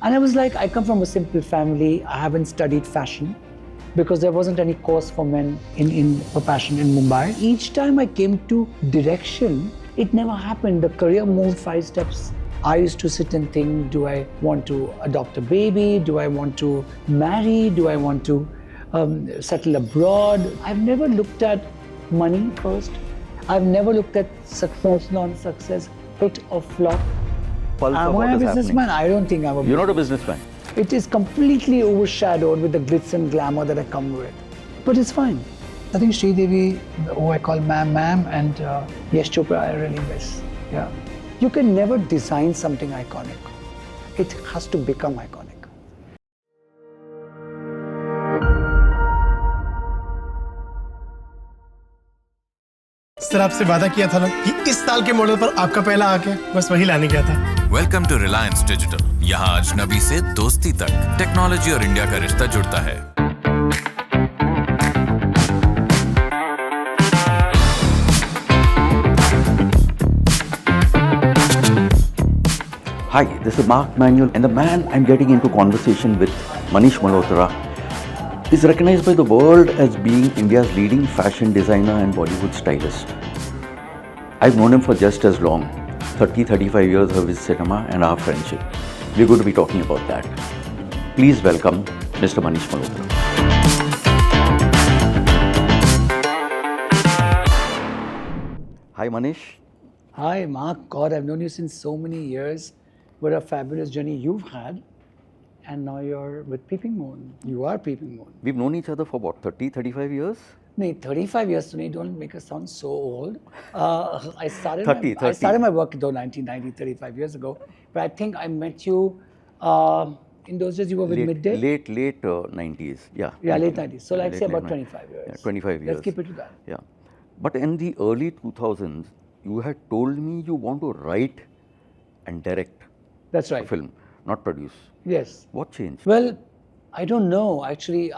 And I was like, I come from a simple family. I haven't studied fashion because there wasn't any course for men for fashion in Mumbai. Each time I came to direction, it never happened. The career moved 5 steps. I used to sit and think, do I want to adopt a baby? Do I want to marry? Do I want to settle abroad? I've never looked at money first. I've never looked at success, non-success, hit or flop. Am I a businessman? I don't think I'm a businessman. You're not a businessman. It is completely overshadowed with the glitz and glamour that I come with. But it's fine. I think Sridevi, who I call Ma'am, and Yash Chopra, I really miss. Yeah. You can never design something iconic. It has to become iconic. Sir आपसे वादा किया था ना कि इस साल के model पर आपका पहला आके बस वही लाने गया था। Welcome to Reliance Digital. यहाँ अजनबी से दोस्ती तक टेक्नोलॉजी और इंडिया का रिश्ता जुड़ता है। Hi, this is Mark Manuel, and the man I'm getting into conversation with, Manish Malhotra, is recognized by the world as being India's leading fashion designer and Bollywood stylist. I've known him for just as long, 30-35 years of his cinema and our friendship. We're going to be talking about that. Please welcome Mr. Manish Malhotra. Hi Manish. Hi Mark, God, I've known you since so many years. What a fabulous journey you've had. And now you're with Peeping Moon. You are Peeping Moon. We've known each other for what, 30-35 years? No, 35 years to me, don't make us sound so old. I started 30. I started my work though 1990, 35 years ago. But I think I met you in those days you were with Midday? Late 90s, yeah. Yeah, late 90s. So let's say about 90s. 25 years. Yeah, 25 years. Let's keep it to that. Yeah. But in the early 2000s, you had told me you want to write and direct That's right. a film, not produce. Yes. What changed? Well, I don't know. Actually,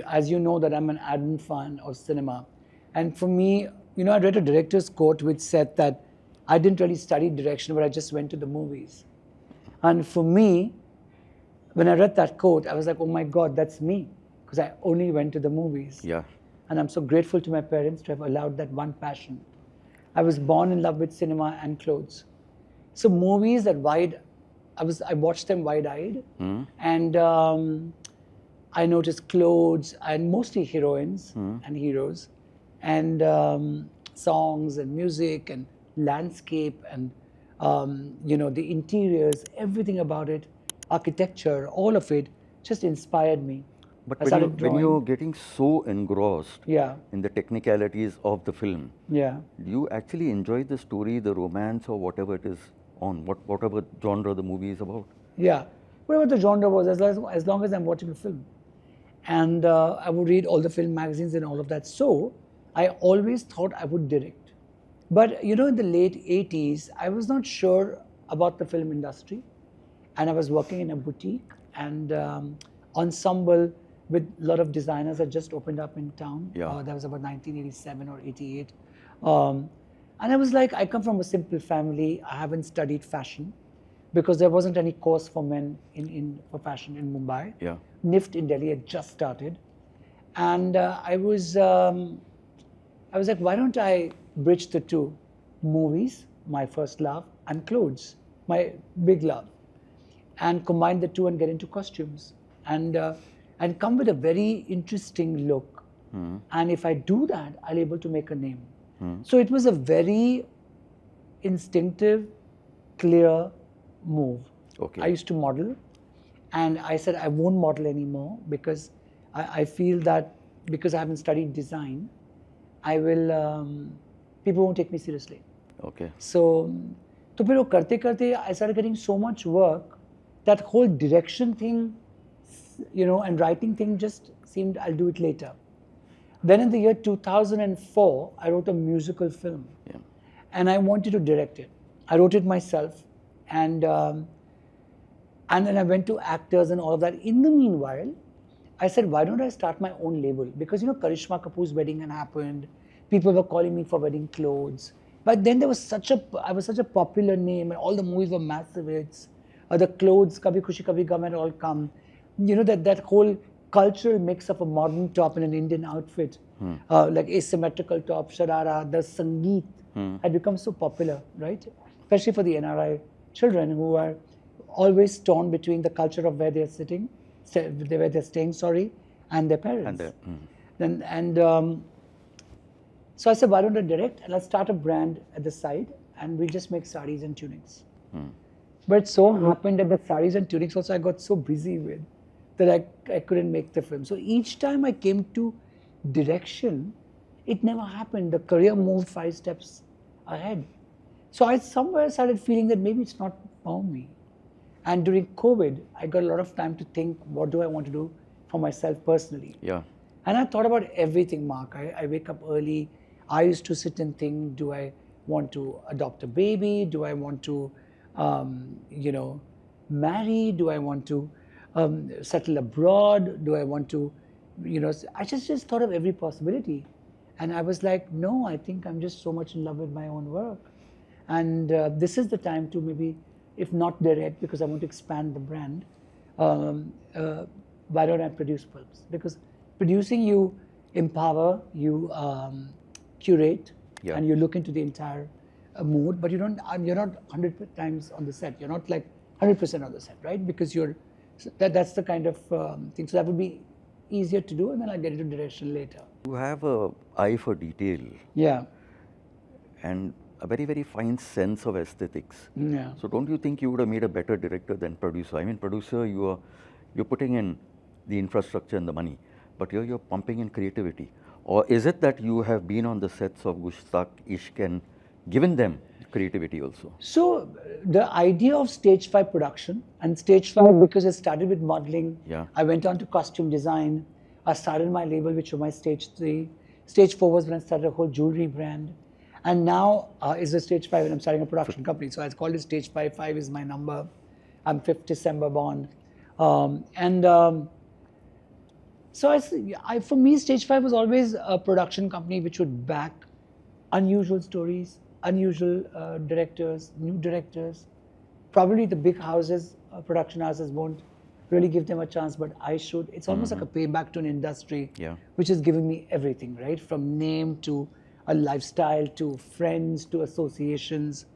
as you know that I'm an ardent fan of cinema. And for me, you know, I read a director's quote which said that I didn't really study direction, but I just went to the movies. And for me, when I read that quote, I was like, oh my God, that's me. Because I only went to the movies. Yeah. And I'm so grateful to my parents to have allowed that one passion. I was born in love with cinema and clothes. So movies that I watched them wide-eyed, and I noticed clothes and mostly heroines and heroes, and songs and music and landscape and you know, the interiors, everything about it, architecture, all of it just inspired me. But when you're getting so engrossed in the technicalities of the film, do you actually enjoy the story, the romance, or whatever it is on, whatever genre the movie is about? Yeah, whatever the genre was, as long as I'm watching a film. And I would read all the film magazines and all of that. So I always thought I would direct. But you know, in the late 80s, I was not sure about the film industry. And I was working in a boutique, and ensemble with a lot of designers had just opened up in town. That was about 1987 or 88. And I was like, I come from a simple family. I haven't studied fashion because there wasn't any course for men for fashion in Mumbai. NIFT in Delhi had just started. And I was like, why don't I bridge the two? Movies, my first love, and clothes, my big love. And combine the two and get into costumes. And come with a very interesting look. And if I do that, I'll be able to make a name. So it was a very instinctive, clear move. I used to model, and I said I won't model anymore because I feel that because I haven't studied design, people won't take me seriously. So फिर वो करते I started getting so much work that whole direction thing, you know, and writing thing just seemed I'll do it later. Then in the year 2004, I wrote a musical film, and I wanted to direct it. I wrote it myself, and then I went to actors and all of that. In the meanwhile, I said, why don't I start my own label? Because, you know, Karishma Kapoor's wedding had happened. People were calling me for wedding clothes. But then I was such a popular name, and all the movies were massive hits. the clothes, Kabhi Khushi Kabhi Gum had all come. You know, that whole cultural mix of a modern top and an Indian outfit, like asymmetrical top, sharara, the sangeet had become so popular, right? Especially for the NRI children who are always torn between the culture of where they're sitting, where they're staying, and their parents. So I said, why don't I direct and let's start a brand at the side and we'll just make sarees and tunics. But it so happened that the sarees and tunics also I got so busy with that I couldn't make the film. So each time I came to direction, it never happened. The career moved 5 steps ahead. So I somewhere started feeling that maybe it's not for me. And during COVID, I got a lot of time to think, what do I want to do for myself personally? Yeah. And I thought about everything, Mark. I wake up early. I used to sit and think, do I want to adopt a baby? Do I want to, marry? Do I want to settle abroad? Do I want to, I just thought of every possibility. And I was like, no, I think I'm just so much in love with my own work. And this is the time to maybe, if not direct, because I want to expand the brand, why don't I produce films? Because producing, you empower, you curate, and you look into the entire mood, but you're not 100 times on the set. You're not like 100% on the set, right? Because that's the kind of thing. So that would be easier to do, and then I'll get into direction later. You have an eye for detail. Yeah. And a very, very fine sense of aesthetics. Yeah. So don't you think you would have made a better director than producer? I mean, producer, you're putting in the infrastructure and the money, but here you're pumping in creativity. Or is it that you have been on the sets of Gustak, Ishq and given them creativity also? So the idea of Stage 5 production, and Stage 5 because it started with modeling, I went on to costume design, I started my label which was my Stage 3. Stage 4 was when I started a whole jewelry brand. And now is the Stage 5 and I'm starting a production company. So I called it Stage 5. 5 is my number. I'm 5th December born. So for me, Stage 5 was always a production company which would back unusual stories, unusual directors, new directors. Probably the big houses, production houses won't really give them a chance, but I should. It's almost like a payback to an industry which has given me everything, right? From name to a lifestyle, to friends, to associations,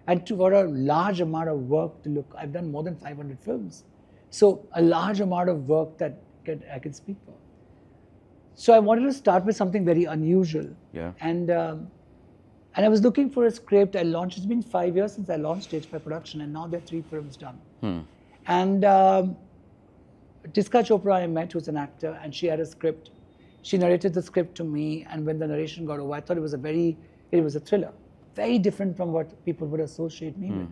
and to for a large amount of work to look. I've done more than 500 films. So a large amount of work that I can speak for. So I wanted to start with something very unusual. Yeah. And I was looking for a script. It's been 5 years since I launched Stage 5 production, and now there are 3 films done. And Tiska Chopra I met, who's an actor, and she had a script. She narrated the script to me, and when the narration got over, I thought it was a thriller. Very different from what people would associate me with.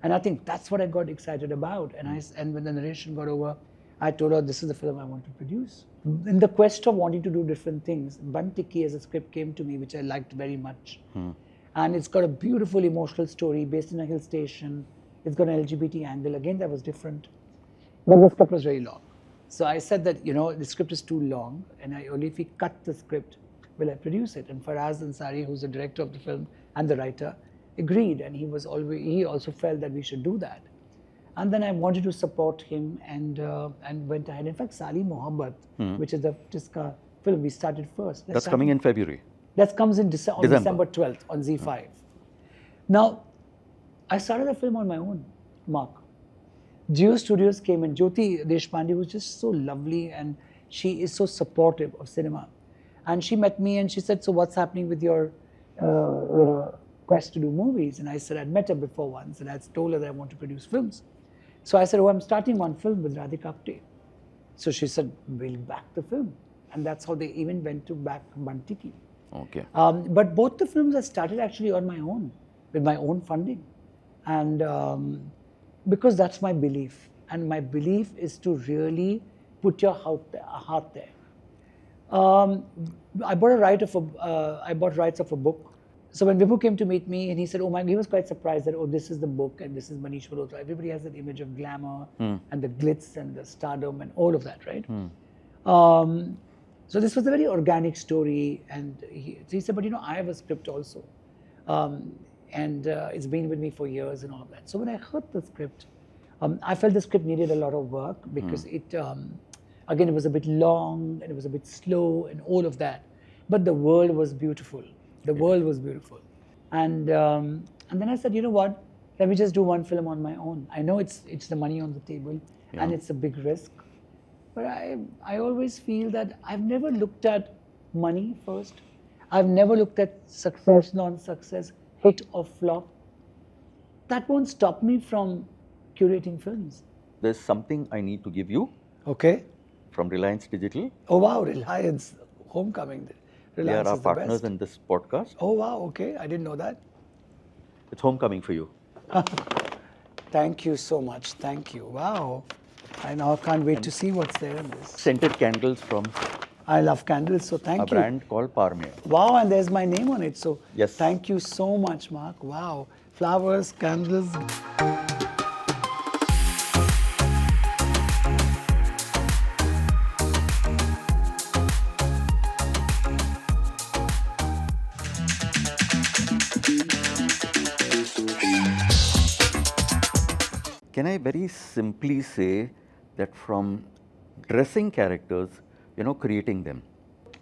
And I think that's what I got excited about. And when the narration got over, I told her, this is the film I want to produce. In the quest of wanting to do different things, Bantiki as a script came to me, which I liked very much. And it's got a beautiful emotional story based in a hill station. It's got an LGBT angle. Again, that was different. But the script was very long. So I said that, the script is too long, and only if we cut the script will I produce it. And Faraz Ansari, who's the director of the film and the writer, agreed, and he also felt that we should do that. And then I wanted to support him and went ahead. In fact, Sali Mohabbat, which is the Tiska film, we started first. That's coming in February. That comes in December 12th on Z5. Now, I started the film on my own, Mark. Geo Studios came in. Jyoti Deshpande was just so lovely, and she is so supportive of cinema. And she met me and she said, so what's happening with your quest to do movies? And I said, I'd met her before once, and I told her that I want to produce films. So I said, I'm starting one film with Radhika Apte. So she said, we'll back the film. And that's how they even went to back Bantiki. Okay. But both the films I started actually on my own, with my own funding. And because that's my belief. And my belief is to really put your heart there. I bought rights of a book. So when Vibhu came to meet me, and he said, he was quite surprised that, this is the book and this is Manish Malhotra. Everybody has that image of glamour and the glitz and the stardom and all of that, right? So this was a very organic story. And he said, but I have a script also. And it's been with me for years and all of that. So when I heard the script, I felt the script needed a lot of work because again, it was a bit long and it was a bit slow and all of that. But the world was beautiful. The world was beautiful. And then I said, you know what? Let me just do one film on my own. I know it's the money on the table and it's a big risk. But I always feel that I've never looked at money first. I've never looked at success, non-success, hit or flop. That won't stop me from curating films. There's something I need to give you Okay. from Reliance Digital. Oh wow, Reliance, Homecoming. They are Reliance our is the partners best. in this podcast. Oh wow, okay, I didn't know that. It's Homecoming for you. Thank you so much, thank you. Wow, I now can't wait to see what's there in this. Scented candles from I love candles, so thank a you. brand called Parme. Wow, and there's my name on it, so Yes. thank you so much, Mark. Wow, flowers, candles. Can I very simply say that from dressing characters, creating them?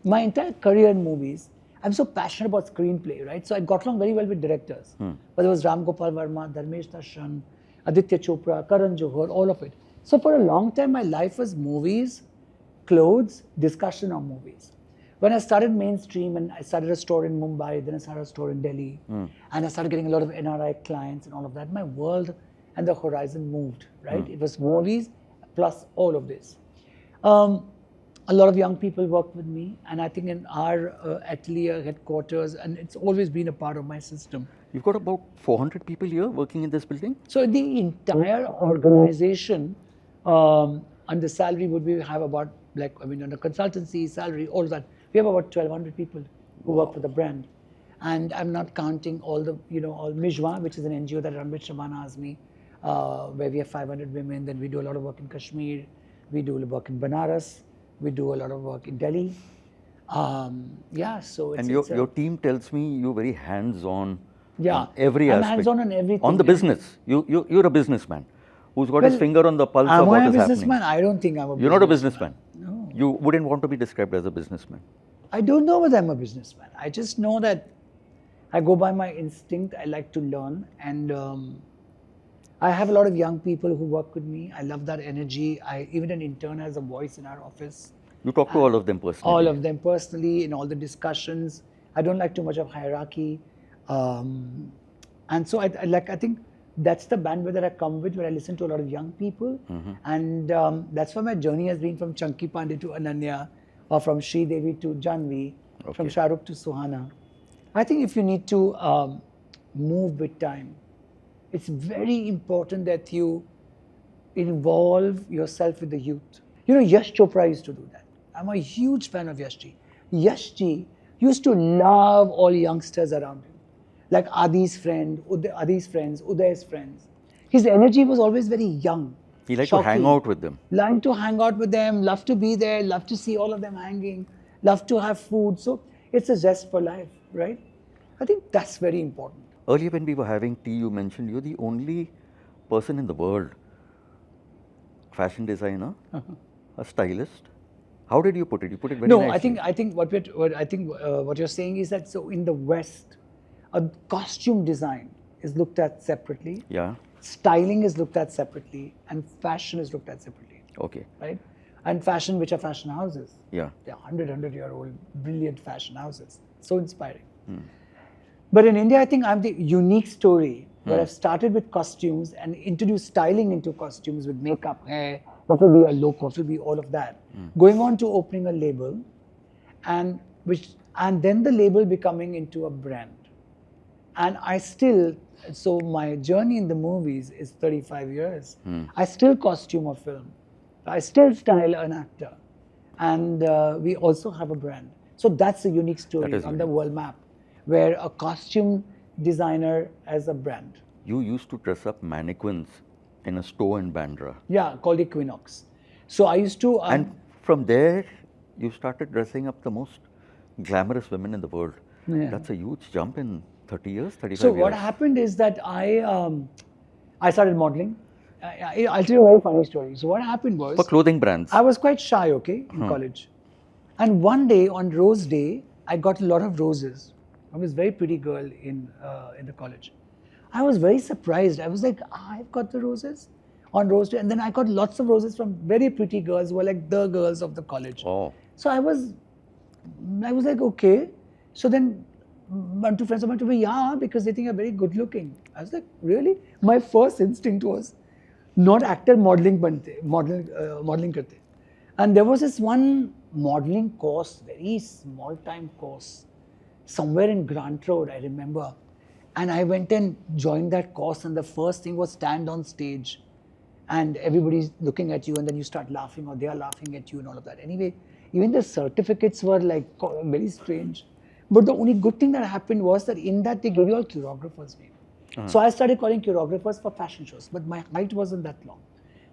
My entire career in movies, I'm so passionate about screenplay, right? So I got along very well with directors. Whether it was Ram Gopal Verma, Dharmesh Darshan, Aditya Chopra, Karan Johar, all of it. So for a long time, my life was movies, clothes, discussion on movies. When I started mainstream and I started a store in Mumbai, then I started a store in Delhi, and I started getting a lot of NRI clients and all of that, my world and the horizon moved, right? It was movies plus all of this. A lot of young people worked with me, and I think in our atelier headquarters, and it's always been a part of my system. You've got about 400 people here working in this building? So the entire organization, and the salary would be have about, on a consultancy, salary, all that, we have about 1,200 people who work for the brand. And I'm not counting all the, all Mijwa, which is an NGO that Ranbir Shabana has me, where we have 500 women. Then we do a lot of work in Kashmir. We do a lot of work in Banaras. We do a lot of work in Delhi. So it's... And your team tells me you're very hands-on Yeah, on every I'm aspect. hands-on on everything. On the business. You're a businessman who's got his Well, finger on the pulse Am of what I a is businessman? happening. I don't think I'm a businessman. You're not a businessman. No. You wouldn't want to be described as a businessman. I don't know whether I'm a businessman. I just know that I go by my instinct. I like to learn. And I have a lot of young people who work with me. I love that energy. Even an intern has a voice in our office. You talk to all of them personally. All of them personally in all the discussions. I don't like too much of hierarchy. And so I think that's the bandwidth that I come with, where I listen to a lot of young people. And that's why my journey has been from Chunky Pandey to Ananya, or from Sridevi to Janhvi, from Shahrukh to Suhana. I think if you need to move with time, it's very important that you involve yourself with the youth. Yash Chopra used to do that. I'm a huge fan of Yash Ji. Yash Ji used to love all youngsters around him. Like Adi's friends, Uday's friends. His energy was always very young. He liked to hang out with them. Like to hang out with them, love to be there, love to see all of them hanging, love to have food. So it's a zest for life, right? I think that's very important. Earlier when we were having tea, you mentioned you're the only person in the world, fashion designer, a stylist. How did you put it? You put it very nicely. I think what you're saying is that so in the West, a costume design is looked at separately. Yeah. Styling is looked at separately, and fashion is looked at separately. Okay. Right? And fashion, which are fashion houses. Yeah. They're 100-year-old brilliant fashion houses. So inspiring. But in India, I think I'm the unique story where I've started with costumes and introduced styling into costumes with makeup, hair, what will be a look, what will be all of that. Going on to opening a label, and then the label becoming into a brand. And so my journey in the movies is 35 years. I still costume a film. I still style an actor. And we also have a brand. So that's a unique story on the world map, where a costume designer as a brand. You used to dress up mannequins in a store in Bandra. Yeah, called Equinox. So I used to... and from there, you started dressing up the most glamorous women in the world. Yeah. That's a huge jump in 30 years, 35 years. So what happened is that I started modeling, I'll tell you a very funny story. So what happened was, For clothing brands. I was quite shy, okay, in college. And one day, on Rose Day, I got a lot of roses. I was a very pretty girl in the college. I was very surprised. I was like, I've got the roses on Rose Day. And then I got lots of roses from very pretty girls who were like the girls of the college. Oh. So I was like, okay. So then one, two friends went to me, yeah, because they think I'm very good looking. I was like, really? My first instinct was not actor, modeling karte. And there was this one modeling course, very small time course, somewhere in Grant Road, I remember. And I went and joined that course, and the first thing was stand on stage and everybody's looking at you, and then you start laughing or they are laughing at you and all of that. Anyway, even the certificates were like very strange. But the only good thing that happened was that in that they gave you all choreographers' name. So I started calling choreographers for fashion shows, but my height wasn't that long.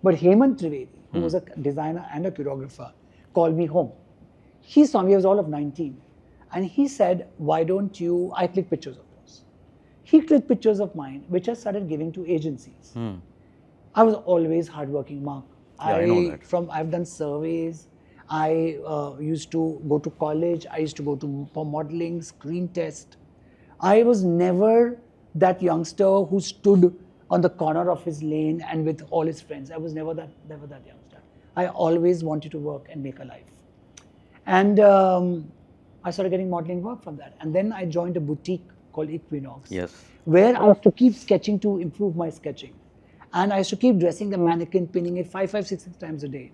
But Hemant Trivedi, who was a designer and a choreographer, called me home. He saw me, I was all of 19. And he said, why don't you, I click pictures of those. He clicked pictures of mine, which I started giving to agencies. I was always hardworking, Mark. Yeah, I know that. I've done surveys. I used to go to college. I used to go for modeling, screen test. I was never that youngster who stood on the corner of his lane and with all his friends. I was never that youngster. I always wanted to work and make a life. And I started getting modeling work from that. And then I joined a boutique called Equinox. Yes. Where I have to keep sketching to improve my sketching. And I used to keep dressing the mannequin, pinning it 5, 6 times a day.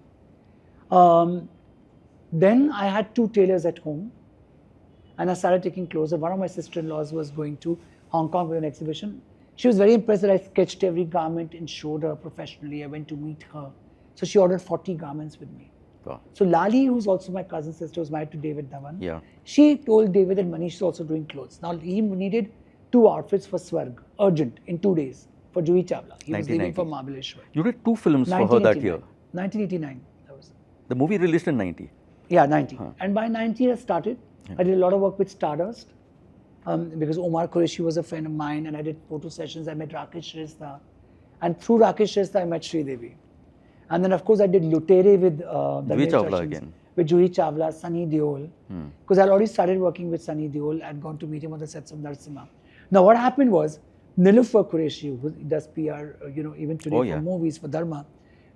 Then I had 2 tailors at home. And I started taking clothes. And one of my sister-in-laws was going to Hong Kong with an exhibition. She was very impressed that I sketched every garment and showed her professionally. I went to meet her. So she ordered 40 garments with me. Wow. So Lali, who's also my cousin sister, was married to David Dhawan. Yeah. She told David that Manish is also doing clothes. Now he needed 2 outfits for Swarg, urgent, in 2 days, for Juhi Chawla. He was leaving for Mahabaleshwar. You did 2 films for her that year. 1989. That was. The movie released in 90. Yeah, 90. And by 90 I started. I did a lot of work with Stardust. Because Omar Qureshi was a friend of mine, and I did photo sessions. I met Rakesh Shrestha, and through Rakesh Shrestha I met Sridevi. And then of course I did Lutere with Juhi Chawla again. With Juhi Chawla, Sunny Deol. Because I'd already started working with Sunny Deol. I'd gone to meet him on the sets of Narsimha. Now what happened was, Nilufar Qureshi, who does PR, even today for movies, for Dharma,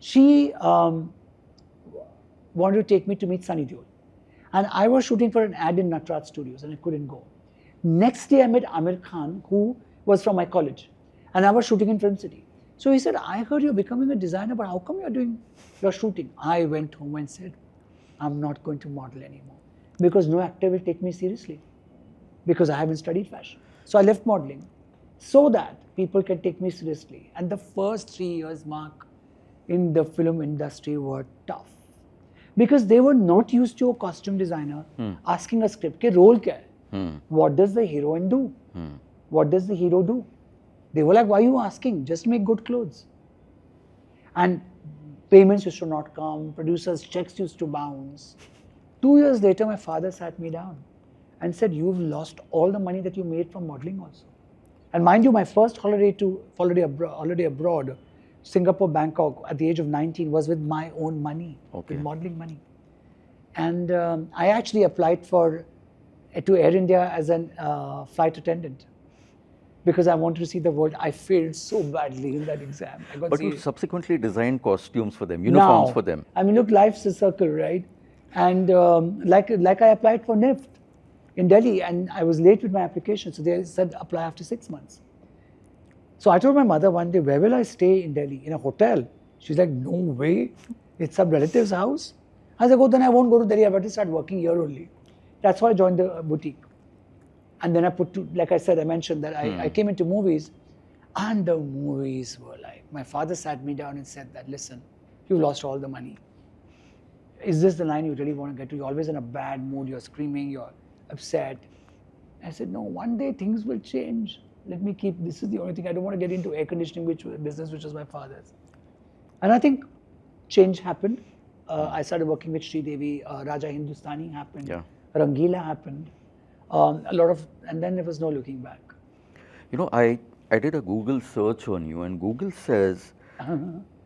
she wanted to take me to meet Sunny Deol. And I was shooting for an ad in Natraj Studios and I couldn't go. Next day I met Amir Khan, who was from my college, and I was shooting in Film City. So he said, I heard you're becoming a designer, but how come you're shooting? I went home and said, I'm not going to model anymore because no actor will take me seriously because I haven't studied fashion. So I left modeling so that people can take me seriously. And the first 3 years, Mark, in the film industry were tough because they were not used to a costume designer asking a script, ke role kya hai? What does the heroine do? What does the hero do? They were like, why are you asking? Just make good clothes. And payments used to not come, producers' checks used to bounce. 2 years later, my father sat me down and said, you've lost all the money that you made from modeling also. And mind you, my first holiday abroad, Singapore, Bangkok, at the age of 19 was with my own money, with modeling money. And I actually applied to Air India as a flight attendant because I wanted to see the world. I failed so badly in that exam. But you subsequently designed costumes for them, uniforms for them. I mean, look, life's a circle, right? And like I applied for NIFT in Delhi, and I was late with my application, so they said apply after 6 months. So I told my mother one day, where will I stay in Delhi? In a hotel? She's like, no way, it's some relative's house. I said, oh, then I won't go to Delhi, I better start working here only. That's why I joined the boutique. And then like I said, I mentioned that I came into movies, and the movies were like, my father sat me down and said that, listen, you've lost all the money. Is this the line you really want to get to? You're always in a bad mood, you're screaming, you're upset. I said, no, one day things will change. Let me this is the only thing, I don't want to get into air conditioning business, which was my father's. And I think change happened. I started working with Sridevi, Raja Hindustani happened. Yeah. Rangila happened, and then there was no looking back. I did a Google search on you, and Google says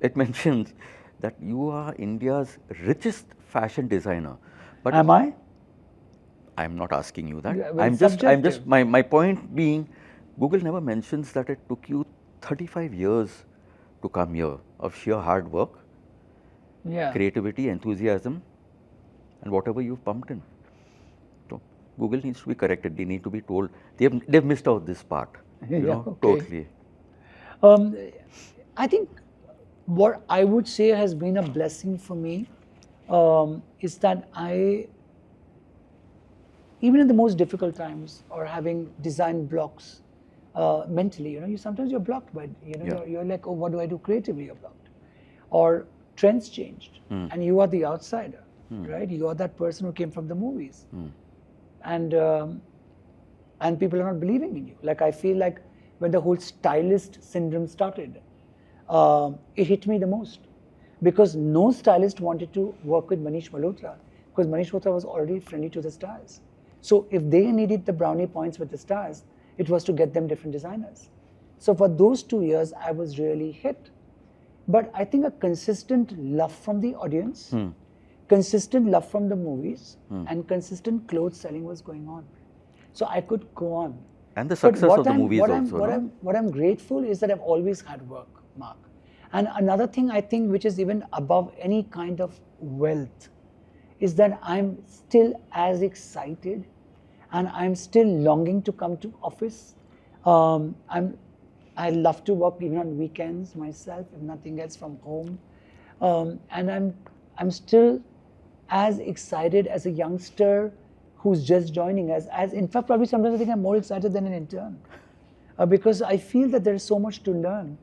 it mentions that you are India's richest fashion designer. But Am I? I'm not asking you that. Yeah, well, I'm just, subjective. my point being, Google never mentions that it took you 35 years to come here of sheer hard work, Yeah. creativity, enthusiasm, and whatever you've pumped in. So Google needs to be corrected. They need to be told they've missed out this part. You Yeah, know, okay. totally. I think what I would say has been a blessing for me is that even in the most difficult times or having design blocks mentally, you sometimes you're blocked by, Yeah. you're like, oh, what do I do creatively? You're blocked. Or trends changed and you are the outsider, right? You are that person who came from the movies. And people are not believing in you. Like I feel like when the whole stylist syndrome started, it hit me the most because no stylist wanted to work with Manish Malhotra because Manish Malhotra was already friendly to the stars. So if they needed the brownie points with the stars, it was to get them different designers. So for those 2 years, I was really hit. But I think a consistent love from the audience, consistent love from the movies, and consistent clothes selling was going on. So I could go on. And the But success what of the I'm- movies what also, I'm, what no? I'm, what I'm grateful is that I've always had work, Mark. And another thing I think which is even above any kind of wealth is that I'm still as excited and I'm still longing to come to office. I love to work even on weekends myself, if nothing else from home. And I'm still as excited as a youngster who's just joining us. As in fact, probably sometimes I think I'm more excited than an intern because I feel that there is so much to learn.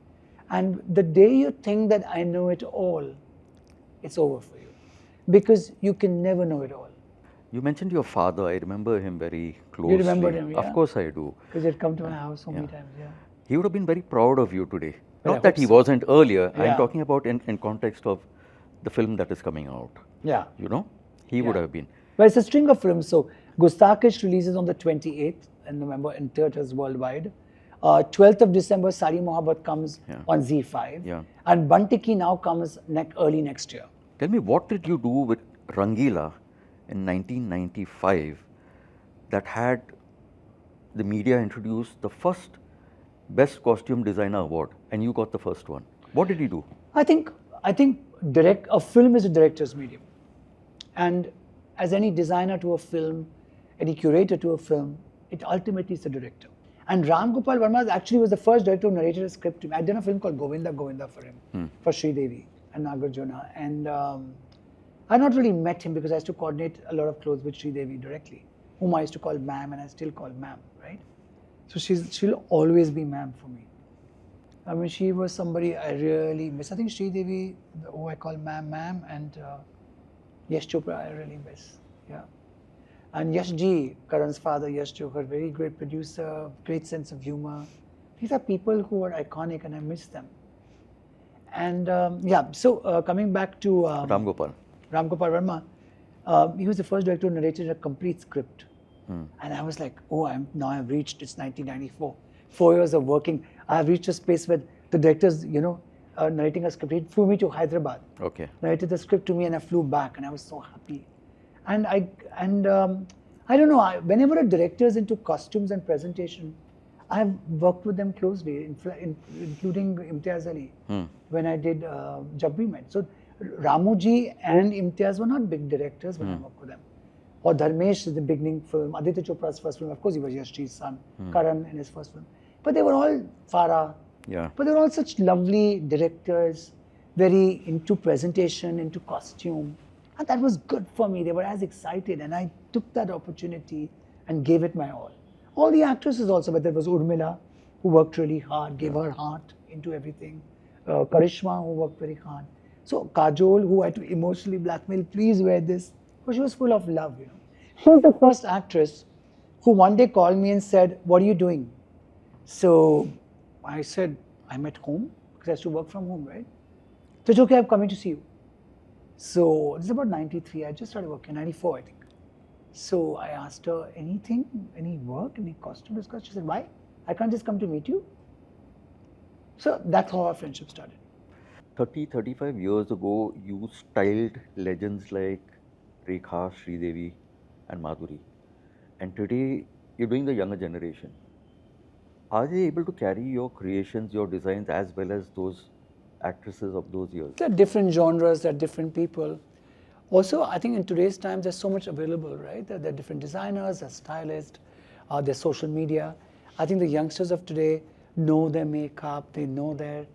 And the day you think that I know it all, it's over for you because you can never know it all. You mentioned your father. I remember him very closely. You remembered him, yeah? Of course I do. Because you'd come to my house so many times, yeah. He would have been very proud of you today. Well, I Not that hope he so. wasn't earlier. Yeah. I'm talking about in context of the film that is coming out. Yeah. You know, he would Yeah. have been. Well, it's a string of films. So Gustakish releases on the 28th in November in theatres worldwide. 12th of December, Sari Mohabbat comes on Z5. Yeah. And Bantiki now comes early next year. Tell me, what did you do with Rangila in 1995 that had the media introduce the first Best Costume Designer Award and you got the first one? What did you do? I think a film is a director's medium. And as any designer to a film, any curator to a film, it ultimately is the director. And Ram Gopal Verma actually was the first director who narrated a script to me. I'd done a film called Govinda Govinda for him, for Sridevi and Nagarjuna. And I not really met him because I used to coordinate a lot of clothes with Sridevi directly, whom I used to call ma'am and I still call ma'am, right? So she'll always be ma'am for me. I mean, she was somebody I really miss. I think Sridevi, who I call ma'am, and Yash Chopra I really miss, yeah. And Yash Ji, Karan's father, Yash Chopra, very great producer, great sense of humor. These are people who are iconic and I miss them. And so coming back to Ram Gopal. Ram Gopal Verma, he was the first director who narrated a complete script. And I was like, oh, I've reached, it's 1994. 4 years of working, I've reached a space where the director's, narrating a script. He flew me to Hyderabad. Okay. Narrated the script to me and I flew back and I was so happy. And I don't know, whenever a director is into costumes and presentation, I've worked with them closely, including Imtiaz Ali, when I did Jab We Met. So Ramuji and Imtiaz were not big directors when I worked with them. Or Dharmesh is the beginning film, Aditya Chopra's first film, of course he was Yashji's son, Karan in his first film. But they were all Farah. Yeah. But they were all such lovely directors, very into presentation, into costume. And that was good for me. They were as excited and I took that opportunity and gave it my all. All the actresses also, but there was Urmila, who worked really hard, gave her heart into everything. Karishma, who worked very hard. So Kajol, who had to emotionally blackmail, please wear this. But she was full of love, She was the first actress who one day called me and said, what are you doing? So I said, I'm at home, because I used to work from home, right? So it's okay, I'm coming to see you. So this is about 93, I just started working, 94 I think. So I asked her, anything, any work, any costume discussion? She said, why? I can't just come to meet you. So that's how our friendship started. 30, 35 years ago, you styled legends like Rekha, Sridevi, and Madhuri. And today, you're doing the younger generation. Are they able to carry your creations, your designs, as well as those actresses of those years? There are different genres, there are different people. Also, I think in today's time, there's so much available, right? There are different designers, there's stylists, there's social media. I think the youngsters of today know their makeup, they know their,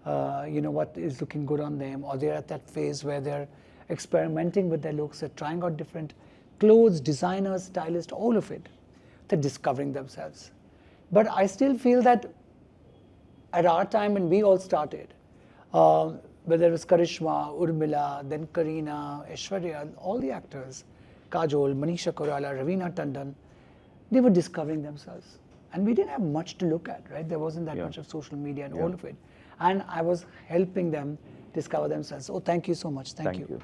what is looking good on them, or they're at that phase where they're experimenting with their looks, they're trying out different clothes, designers, stylists, all of it. They're discovering themselves. But I still feel that at our time when we all started, whether it was Karishma, Urmila, then Kareena, Aishwarya, all the actors, Kajol, Manisha Koirala, Raveena Tandon, they were discovering themselves. And we didn't have much to look at, right? There wasn't that much of social media and all of it. And I was helping them discover themselves. Oh, thank you so much. Thank you.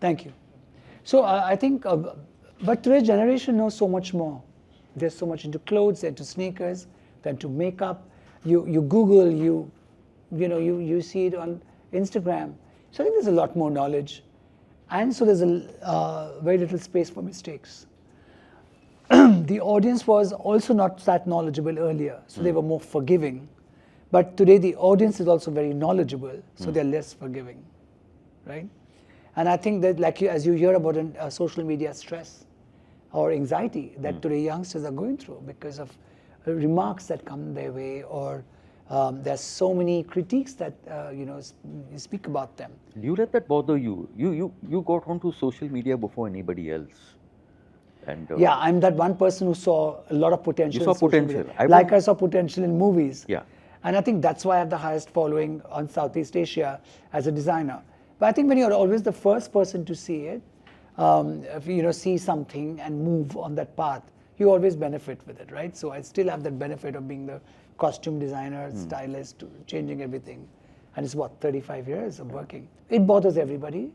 Thank you. So I think, but today's generation knows so much more. They're so much into clothes, they're into sneakers, they're into makeup. You Google, you see it on Instagram. So I think there's a lot more knowledge. And so there's a very little space for mistakes. The audience was also not that knowledgeable earlier, so they were more forgiving. But today the audience is also very knowledgeable, so they're less forgiving, right? And I think that, like as you hear about social media stress or anxiety that today youngsters are going through because of remarks that come their way, or there's so many critiques that you speak about them. Do you let that bother you? You got onto social media before anybody else. And, yeah, I'm that one person who saw a lot of potential. You saw in social potential. media. I saw potential in movies. Yeah. And I think that's why I have the highest following on Southeast Asia as a designer. But I think when you're always the first person to see it, if you see something and move on that path, you always benefit with it, right? So I still have that benefit of being the costume designer, stylist, changing everything. And it's 35 years of working. It bothers everybody.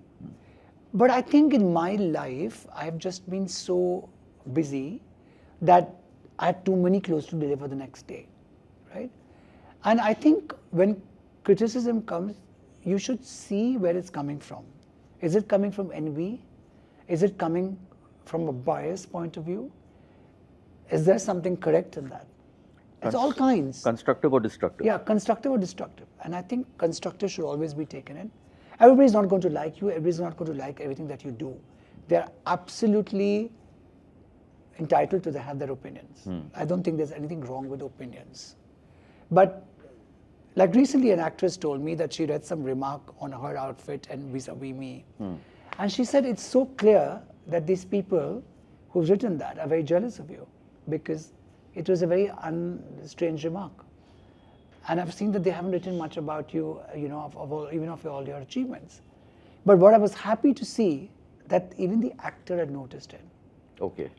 But I think in my life, I've just been so busy that I had too many clothes to deliver the next day, right? And I think when criticism comes, you should see where it's coming from. Is it coming from envy? Is it coming from a biased point of view? Is there something correct in that? It's all kinds. Constructive or destructive? Yeah, constructive or destructive. And I think constructive should always be taken in. Everybody's not going to like you. Everybody's not going to like everything that you do. They're absolutely entitled to have their opinions. I don't think there's anything wrong with opinions. But like recently an actress told me that she read some remark on her outfit and vis-a-vis me. And she said it's so clear that these people who've written that are very jealous of you because it was a very strange remark. And I've seen that they haven't written much about you, even of all your achievements. But what I was happy to see that even the actor had noticed it. Okay.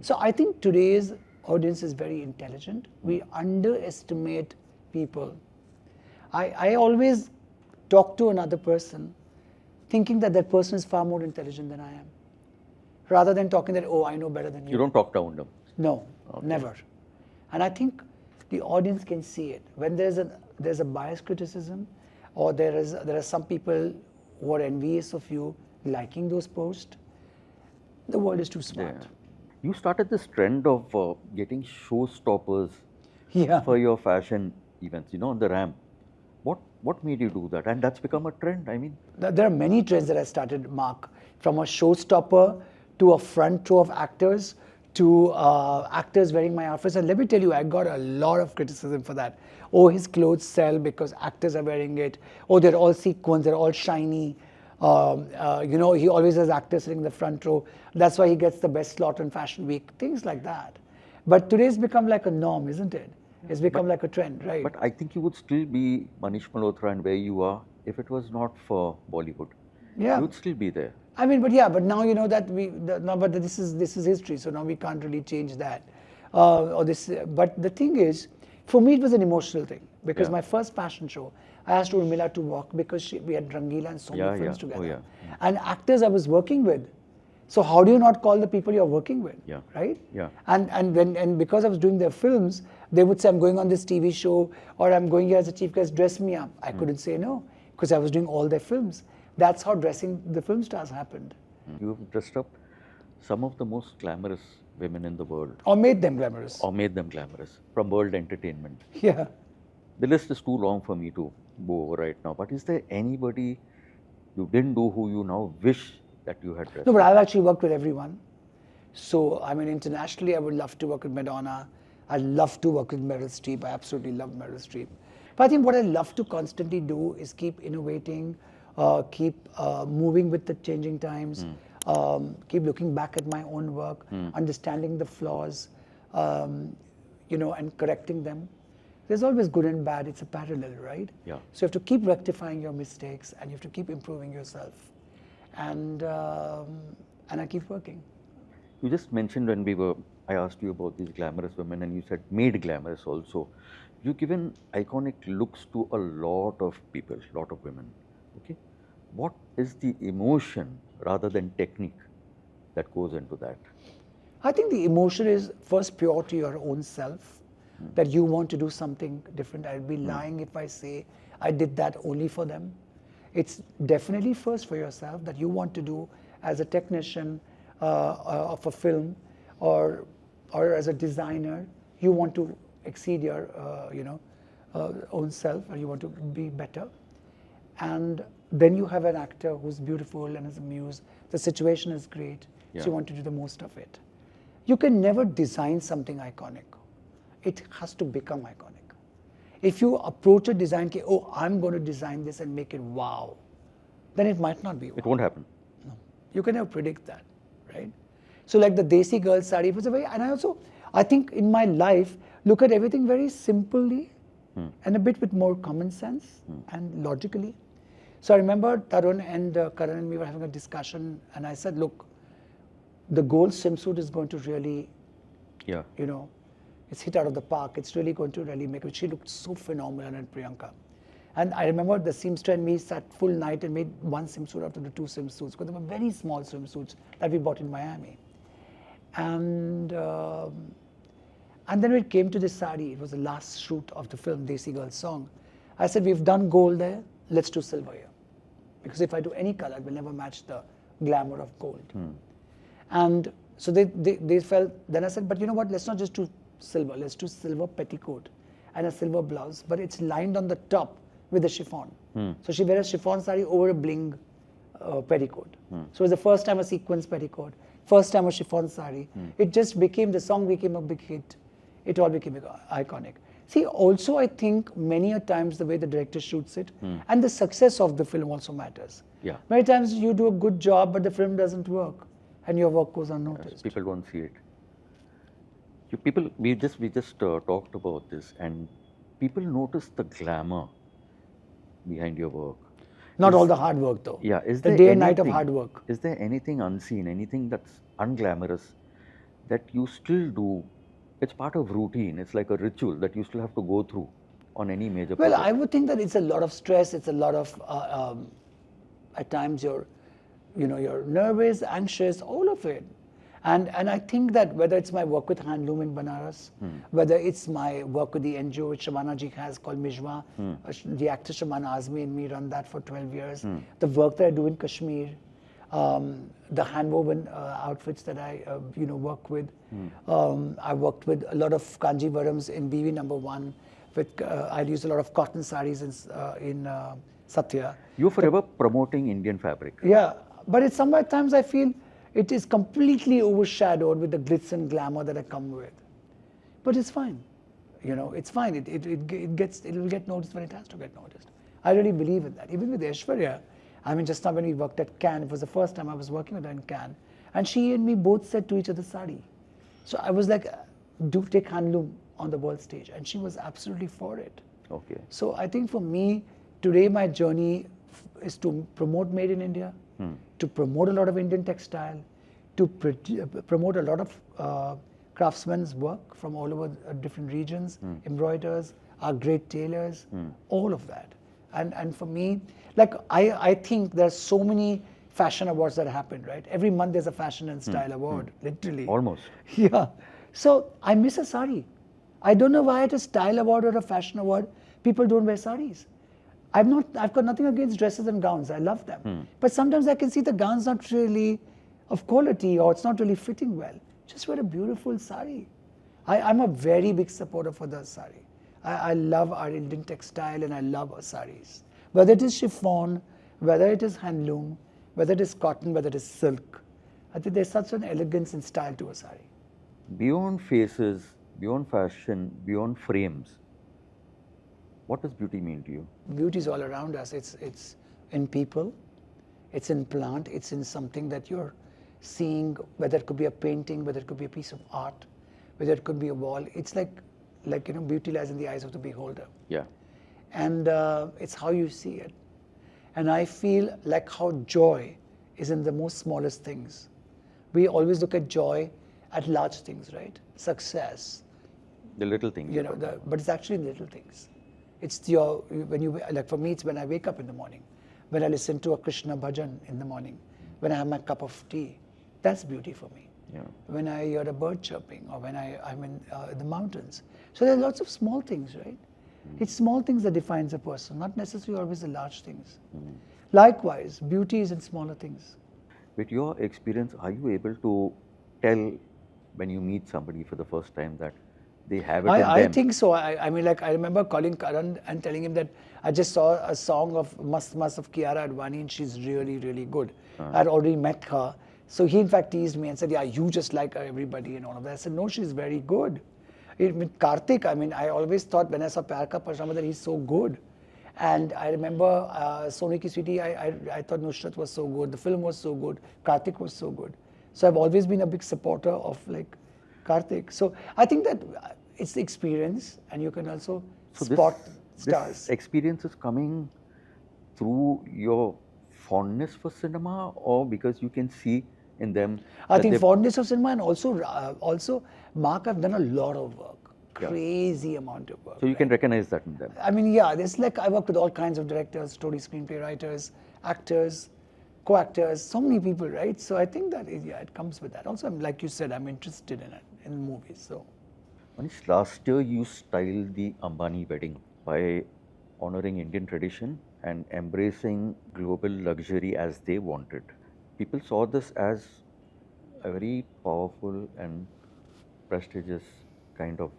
So I think today's audience is very intelligent. We underestimate people. I always talk to another person thinking that that person is far more intelligent than I am. Rather than talking that, oh, I know better than you. You don't talk down them? No, never. And I think the audience can see it. When there's a biased criticism, or there are some people who are envious of you liking those posts, the world is too smart. Yeah. You started this trend of getting showstoppers Yeah. for your fashion events, on the ramp. What made you do that? And that's become a trend, I mean. There are many trends that I started, Mark, from a showstopper to a front row of actors to actors wearing my outfits. And let me tell you, I got a lot of criticism for that. Oh, his clothes sell because actors are wearing it. Oh, they're all sequins, they're all shiny. He always has actors sitting in the front row. That's why he gets the best slot on Fashion Week, things like that. But today's become like a norm, isn't it? It's become like a trend, right? But I think you would still be Manish Malhotra and where you are if it was not for Bollywood. Yeah. You would still be there. I mean, but now you know that but this is history, so now we can't really change that. But the thing is, for me it was an emotional thing because my first fashion show, I asked Urmila to walk because we had Rangila and so many films together. And actors I was working with, So how do you not call the people you're working with? Yeah. Right? Yeah. And because I was doing their films, they would say, I'm going on this TV show, or I'm going here as a chief guest, dress me up. I couldn't say no, because I was doing all their films. That's how dressing the film stars happened. You've dressed up some of the most glamorous women in the world, Or made them glamorous. or made them glamorous, from world entertainment. Yeah. The list is too long for me to go over right now, but is there anybody you didn't do who you now wish that you had dressed No, but up? I've actually worked with everyone. So, I mean, internationally, I would love to work with Madonna. I'd love to work with Meryl Streep. I absolutely love Meryl Streep. But I think what I love to constantly do is keep innovating, keep moving with the changing times, keep looking back at my own work, understanding the flaws, and correcting them. There's always good and bad. It's a parallel, right? Yeah. So you have to keep rectifying your mistakes, and you have to keep improving yourself. And I keep working. You just mentioned I asked you about these glamorous women, and you said made glamorous also. You've given iconic looks to a lot of people, lot of women. Okay, what is the emotion rather than technique that goes into that? I think the emotion is first pure to your own self, that you want to do something different. I'd be lying if I say I did that only for them. It's definitely first for yourself, that you want to do as a technician of a film, or as a designer, you want to exceed your own self, or you want to be better. And then you have an actor who's beautiful and is a muse. The situation is great, Yeah. so you want to do the most of it. You can never design something iconic. It has to become iconic. If you approach a design, oh, I'm going to design this and make it wow, then it might not be wow. It won't happen. No, you can never predict that, right? So like the Desi girl sari, it was a very, and I think in my life, look at everything very simply and a bit with more common sense and logically. So I remember Tarun and Karan and me were having a discussion, and I said, look, the gold swimsuit is going to really, Yeah. it's hit out of the park. It's really going to really make it. She looked so phenomenal, and Priyanka. And I remember the seamster and me sat full night and made one swimsuit out of the two swimsuits, because they were very small swimsuits that we bought in Miami. And then when it came to this sari, it was the last shoot of the film Desi Girl Song. I said, we've done gold there, let's do silver here. Because if I do any color, it will never match the glamour of gold. And so they felt, then I said, but you know what, let's not just do silver, let's do silver petticoat and a silver blouse, but it's lined on the top with a chiffon. So she wears a chiffon sari over a bling petticoat. So it was the first time a sequence petticoat, first time a chiffon sari. It just became, the song became a big hit. It all became iconic. See, also I think many a times the way the director shoots it and the success of the film also matters. Yeah. Many times you do a good job, but the film doesn't work and your work goes unnoticed. People don't see it. We just talked about this, and people notice the glamour behind your work. Not all the hard work though. Yeah, is the there day and night of anything- hard work. Is there anything unseen, anything that's unglamorous that you still do? It's part of routine. It's like a ritual that you still have to go through on any major Well, project. I would think that it's a lot of stress. It's a lot of, at times you're nervous, anxious, all of it. And I think that whether it's my work with Handloom in Banaras, whether it's my work with the NGO which Shabana ji has called Mijwa, the actor Shabana Azmi and me run that for 12 years, the work that I do in Kashmir, the handwoven outfits that I work with. I worked with a lot of Kanjivarams in BV1. I use a lot of cotton saris in Satya. You're forever promoting Indian fabric. Yeah, but it's sometimes I feel it is completely overshadowed with the glitz and glamour that I come with. But it's fine. It's fine. It will get noticed when it has to get noticed. I really believe in that. Even with Aishwarya, I mean, just now when we worked at Cannes, it was the first time I was working with her in Cannes. And she and me both said to each other, sari. So I was like, do take handloom on the world stage. And she was absolutely for it. Okay. So I think for me, today my journey is to promote Made in India, to promote a lot of Indian textile, to promote a lot of craftsmen's work from all over different regions, embroiders, our great tailors, all of that. And for me, like I think there are so many fashion awards that happen, right? Every month there's a fashion and style award, literally. Almost. Yeah. So I miss a sari. I don't know why at a style award or a fashion award, people don't wear saris. I've got nothing against dresses and gowns. I love them. But sometimes I can see the gown's not really of quality or it's not really fitting well. Just wear a beautiful sari. I'm a very big supporter for the sari. I love our Indian textile and I love our saris. Whether it is chiffon, whether it is handloom, whether it is cotton, whether it is silk. I think there's such an elegance and style to a sari. Beyond faces, beyond fashion, beyond frames, what does beauty mean to you? Beauty is all around us. It's in people, it's in plant, it's in something that you're seeing, whether it could be a painting, whether it could be a piece of art, whether it could be a wall. It's like beauty lies in the eyes of the beholder. Yeah. And it's how you see it. And I feel like how joy is in the most smallest things. We always look at joy at large things, right? Success. The little things. You know, but it's actually little things. It's like for me, it's when I wake up in the morning, when I listen to a Krishna bhajan in the morning, when I have my cup of tea. That's beauty for me. Yeah. When I hear a bird chirping or when I'm in the mountains. So there are lots of small things, right? It's small things that defines a person, not necessarily always the large things. Likewise, beauty is in smaller things. With your experience, are you able to tell when you meet somebody for the first time that they have it in them? I think so. I mean, like I remember calling Karan and telling him that I just saw a song of Mast Mast of Kiara Advani and she's really, really good. I'd already met her. So he in fact teased me and said, yeah, you just like her, everybody and all of that. I said, no, she's very good. With Karthik, I mean, I always thought when I saw Pyar Ka Pajama that he's so good. And I remember Sonu Ki Sweetie, I thought Nusrat was so good. The film was so good. Karthik was so good. So I've always been a big supporter of like Karthik. So I think that it's the experience and you can also spot stars. This experience is coming through your fondness for cinema or because you can see in them? I think fondness of cinema and also Mark have done a lot of work. Crazy amount of work. So you can recognize that in them. I mean, yeah, there's like I work with all kinds of directors, story screenplay writers, actors, co-actors, so many people, right? So I think that it comes with that. Also, like you said, I'm interested in it, in movies. So, Manish, last year you styled the Ambani wedding by honoring Indian tradition and embracing global luxury as they wanted. People saw this as a very powerful and prestigious kind of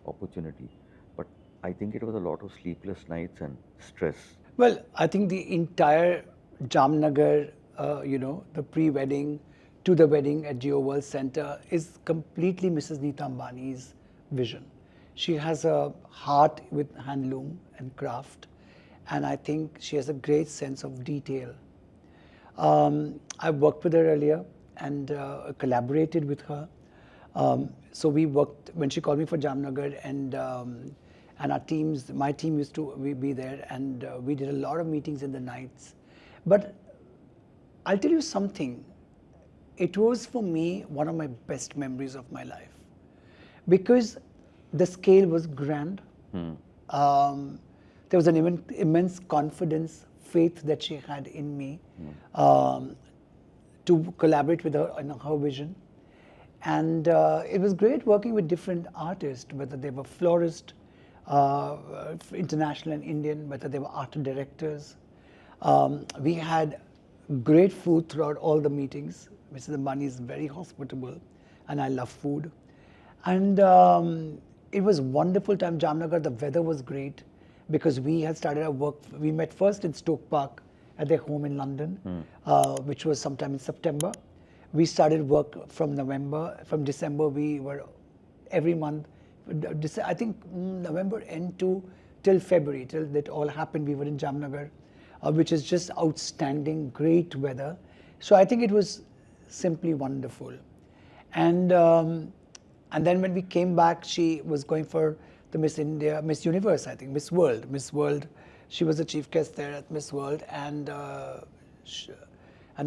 opportunity. But I think it was a lot of sleepless nights and stress. Well, I think the entire Jamnagar, the pre-wedding to the wedding at Geo World Center is completely Mrs. Neeta Ambani's vision. She has a heart with handloom and craft, and I think she has a great sense of detail. I've worked with her earlier and collaborated with her. So we worked when she called me for Jamnagar, and our teams, my team used to be there, and we did a lot of meetings in the nights. But I'll tell you something. It was for me one of my best memories of my life because the scale was grand. There was an immense confidence, faith that she had in me to collaborate with her on her vision. And it was great working with different artists, whether they were florists, international and Indian, whether they were art directors. We had great food throughout all the meetings. Mrs. Ambani is very hospitable, and I love food. And it was wonderful time. Jamnagar, the weather was great because we had started our work. We met first in Stoke Park at their home in London, which was sometime in September. We started work from December, we were every month, I think November end till February, till that all happened, we were in Jamnagar, which is just outstanding, great weather. So I think it was simply wonderful. And then when we came back, she was going for the Miss Universe, I think, Miss World. She was the chief guest there at Miss World, and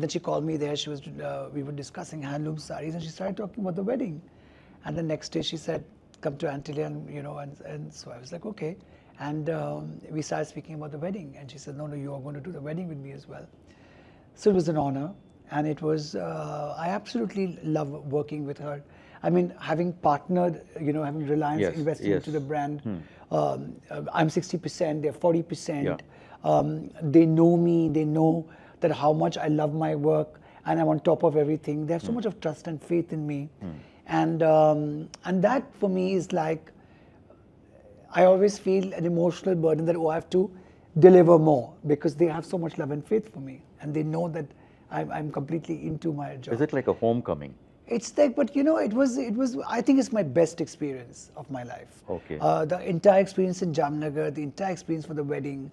then she called me there. We were discussing handloom sarees, and she started talking about the wedding. And the next day she said, "Come to Antillia," and so I was like, okay. And we started speaking about the wedding, and she said, "No, you are going to do the wedding with me as well." So it was an honor, and it was, I absolutely love working with her. I mean, having partnered, having Reliance Yes, investing yes. into the brand, I'm 60%, they're 40%. Yeah. They know me, they know that how much I love my work, and I'm on top of everything. They have so much of trust and faith in me. And that for me is like, I always feel an emotional burden that, I have to deliver more, because they have so much love and faith for me, and they know that I'm completely into my job. Is it like a homecoming? It's like, but it was, I think it's my best experience of my life. Okay. The entire experience in Jamnagar, the entire experience for the wedding.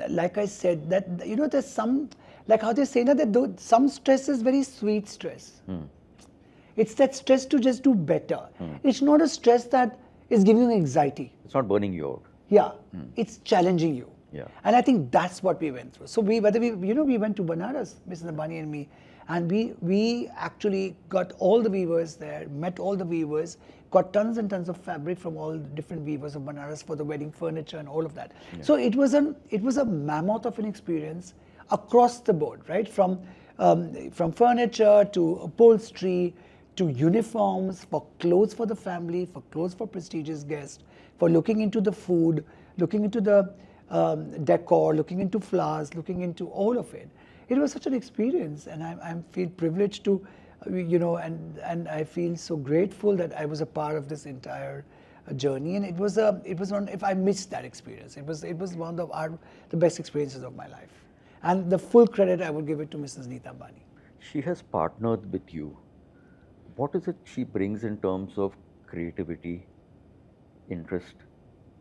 Like I said, that, there's some, like how they say now, that some stress is very sweet stress. It's that stress to just do better. It's not a stress that is giving you anxiety. It's not burning you out. Yeah, it's challenging you. Yeah. And I think that's what we went through. So we went to Banaras, Mrs. Ambani and me, and we actually got all the weavers there, met all the weavers, got tons and tons of fabric from all the different weavers of Banaras for the wedding furniture and all of that. Yeah. So it was a mammoth of an experience across the board, right? From furniture to upholstery to uniforms, for clothes for the family, for clothes for prestigious guests, for looking into the food, looking into the decor, looking into flowers, looking into all of it. It was such an experience, and I feel privileged to, and I feel so grateful that I was a part of this entire journey. And it was one. If I missed that experience, it was one of the best experiences of my life. And the full credit I would give it to Mrs. Neeta Ambani. She has partnered with you. What is it she brings in terms of creativity, interest,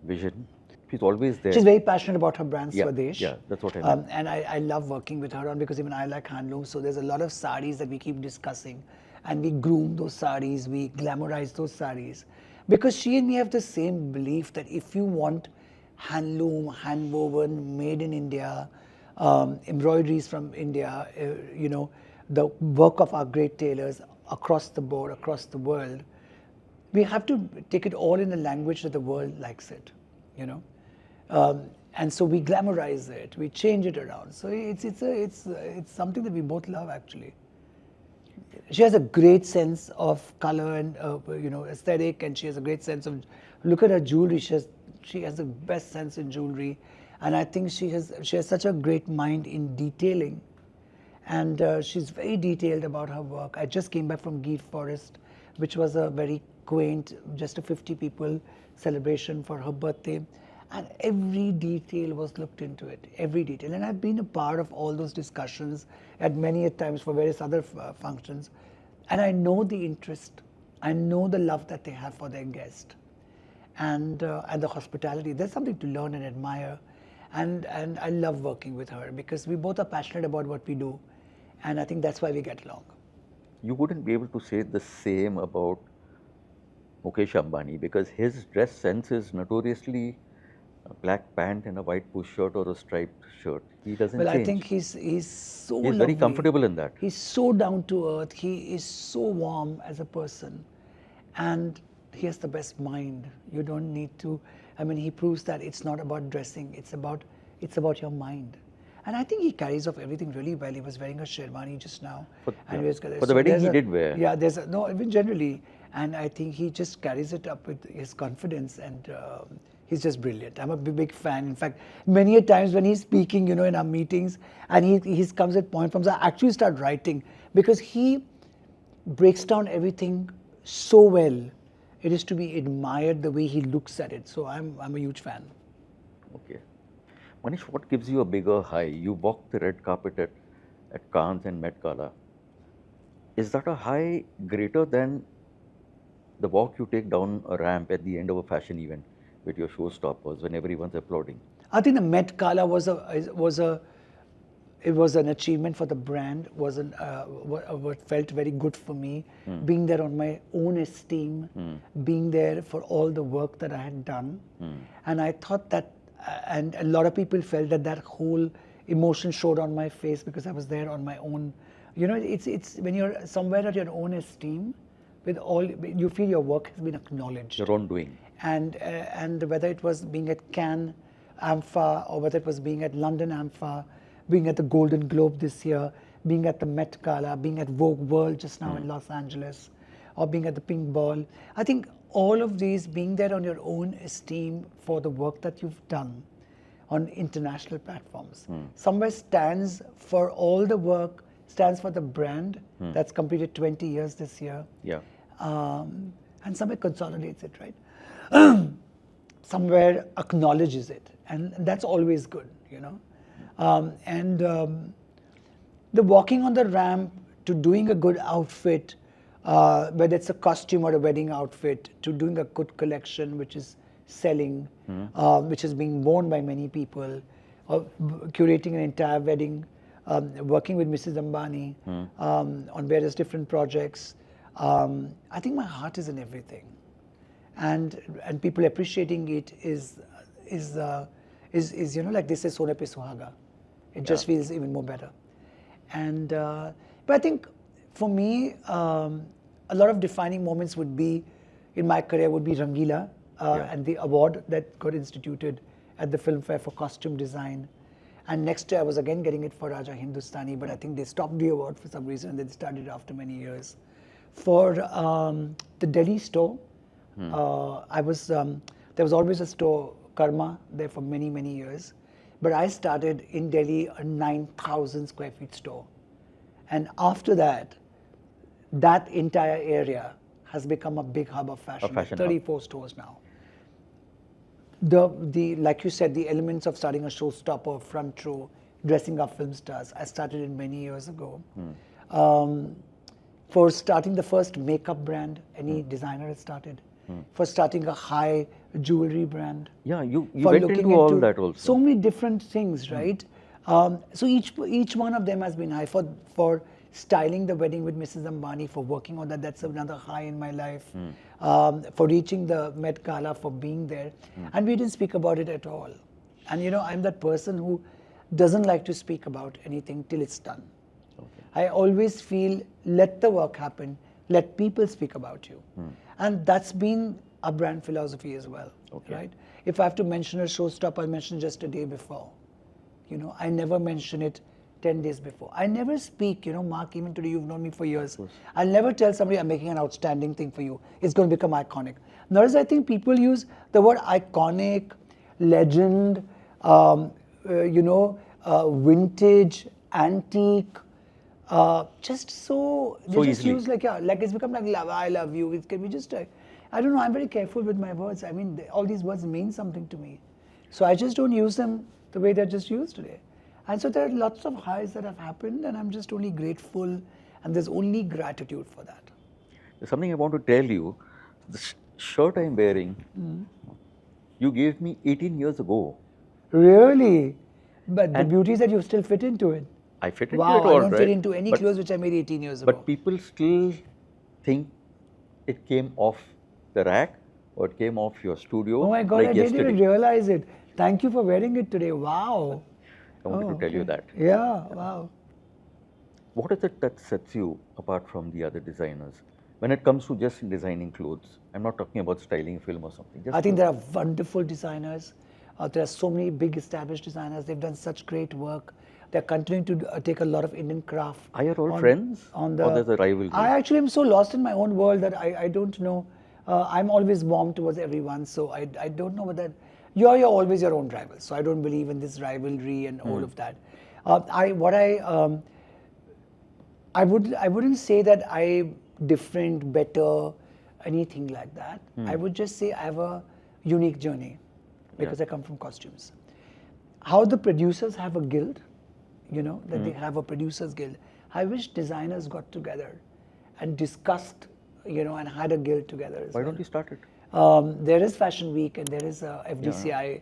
vision? She's always there. She's very passionate about her brand, Yeah, Swadesh. yeah, that's what I mean. And I love working with her on, because even I like handloom. So there's a lot of sarees that we keep discussing, and we groom those sarees, we glamorize those sarees. Because she and me have the same belief that if you want handloom, handwoven, made in India, embroideries from India, the work of our great tailors across the board, across the world, we have to take it all in a language that the world likes it, and so we glamorize it, we change it around. So it's something that we both love, actually. She has a great sense of color and aesthetic, and she has a great sense of, look at her jewelry. She has the best sense in jewelry, and I think she has such a great mind in detailing, and she's very detailed about her work. I just came back from Geef Forest, which was a very quaint, just a 50 people celebration for her birthday, and every detail was looked into it, every detail. And I've been a part of all those discussions at many a times for various other functions, and I know the interest, I know the love that they have for their guest, and the hospitality. There's something to learn and admire, and I love working with her, because we both are passionate about what we do, and I think that's why we get along. You wouldn't be able to say the same about Mukesh Ambani, because his dress sense is notoriously a black pant and a white push shirt or a striped shirt. He doesn't change. I think he's so lovely. He's very comfortable in that. He's so down to earth. He is so warm as a person, and he has the best mind. You don't need to. I mean, he proves that it's not about dressing. It's about your mind. And I think he carries off everything really well. He was wearing a sherwani just now. For the wedding he did wear. Yeah, even generally. And I think he just carries it up with his confidence, and he's just brilliant. I'm a big fan. In fact, many a times when he's speaking, in our meetings, and he comes at point forms, I actually start writing, because he breaks down everything so well. It is to be admired the way he looks at it. So I'm a huge fan. Okay. Manish, what gives you a bigger high? You walked the red carpet at Cannes and Met Gala. Is that a high greater than the walk you take down a ramp at the end of a fashion event with your showstoppers when everyone's applauding? I think the Met Gala was an achievement for the brand. What felt very good for me, being there on my own esteem, being there for all the work that I had done, and I thought that, and a lot of people felt that whole emotion showed on my face, because I was there on my own. It's when you're somewhere at your own esteem, you feel your work has been acknowledged. Your own doing. And whether it was being at Cannes AMFA, or whether it was being at London AMFA, being at the Golden Globe this year, being at the Met Gala, being at Vogue World just now in Los Angeles, or being at the Pink Ball. I think all of these, being there on your own esteem for the work that you've done on international platforms, somewhere stands for all the work, stands for the brand that's completed 20 years this year. Yeah. And somewhere consolidates it, right? Somewhere acknowledges it, and that's always good, you know. The walking on the ramp to doing a good outfit, whether it's a costume or a wedding outfit, to doing a good collection which is selling, which is being worn by many people, or curating an entire wedding, working with Mrs. Ambani on various different projects. I think my heart is in everything, and people appreciating it is you know, like they say, "Sone pe suhaga." It just feels even more better. And but I think for me, a lot of defining moments would be in my career would be Rangila and the award that got instituted at the Film Fair for costume design. And next year I was again getting it for Raja Hindustani, but I think they stopped the award for some reason and they started it after many years. For the Delhi store, I was there was always a store, Karma, there for many years. But I started in Delhi a 9,000 square feet store. And after that, that entire area has become a big hub of fashion. 34 stores now. The like you said, the elements of starting a showstopper, front row, dressing up film stars, I started it many years ago. For starting the first makeup brand, any designer has started. For starting a high jewelry brand. Yeah, you went into all that also. So many different things, right? So each one of them has been high. For styling the wedding with Mrs. Ambani, for working on that, that's another high in my life. For reaching the Met Gala, for being there. And we didn't speak about it at all. And you know, I'm that person who doesn't like to speak about anything till it's done. Okay. I always feel, let the work happen, let people speak about you. And that's been a brand philosophy as well, right? If I have to mention a showstopper, I'll mention just a day before. You know, I never mention it 10 days before. I never speak, you know, Mark, even today, you've known me for years. I'll never tell somebody I'm making an outstanding thing for you. It's going to become iconic. Whereas I think people use the word iconic, legend, you know, vintage, antique, just so they just use like it's become like love, I love you. It can be just I don't know. I'm very careful with my words. I mean, all these words mean something to me, so I just don't use them the way they're just used today. And so there are lots of highs that have happened, and I'm just only grateful, and there's only gratitude for that. There's something I want to tell you. The shirt I'm wearing, you gave me 18 years ago. Really? But the beauty is that you still fit into it. I fit into it all right. I don't fit into any clothes which I made 18 years ago. But people still think it came off the rack or it came off your studio. Oh my God, I didn't even realize it. Thank you for wearing it today. Wow. I wanted to tell you that. Yeah, wow. What is it that sets you apart from the other designers? When it comes to just designing clothes, I'm not talking about styling film or something. I think there are wonderful designers. There are so many big established designers. They've done such great work. They're continuing to take a lot of Indian craft. Are you all friends? Or there's a rivalry? I actually am so lost in my own world that I don't know. I'm always warm towards everyone, so I don't know whether... You're always your own rival, so I don't believe in this rivalry and all of that. I wouldn't say that I'm different, better, anything like that. I would just say I have a unique journey because I come from costumes. How the producers have a guild, you know, that they have a producers guild. I wish designers got together and discussed, you know, and had a guild together as Why don't you start it? There is Fashion Week and there is FDCI,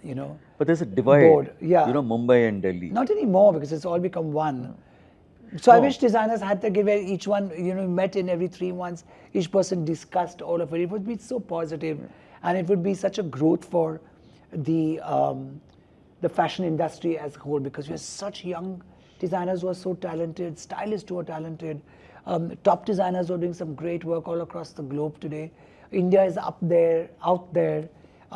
you know. But there's a divide, board. Yeah. You know, Mumbai and Delhi. Not anymore because it's all become one. So I wish designers had to give each one, you know, met in every 3 months, each person discussed all of it. It would be so positive and it would be such a growth for the fashion industry as a whole, because we have such young designers who are so talented, stylists who are talented, top designers who are doing some great work all across the globe today. India is up there, out there.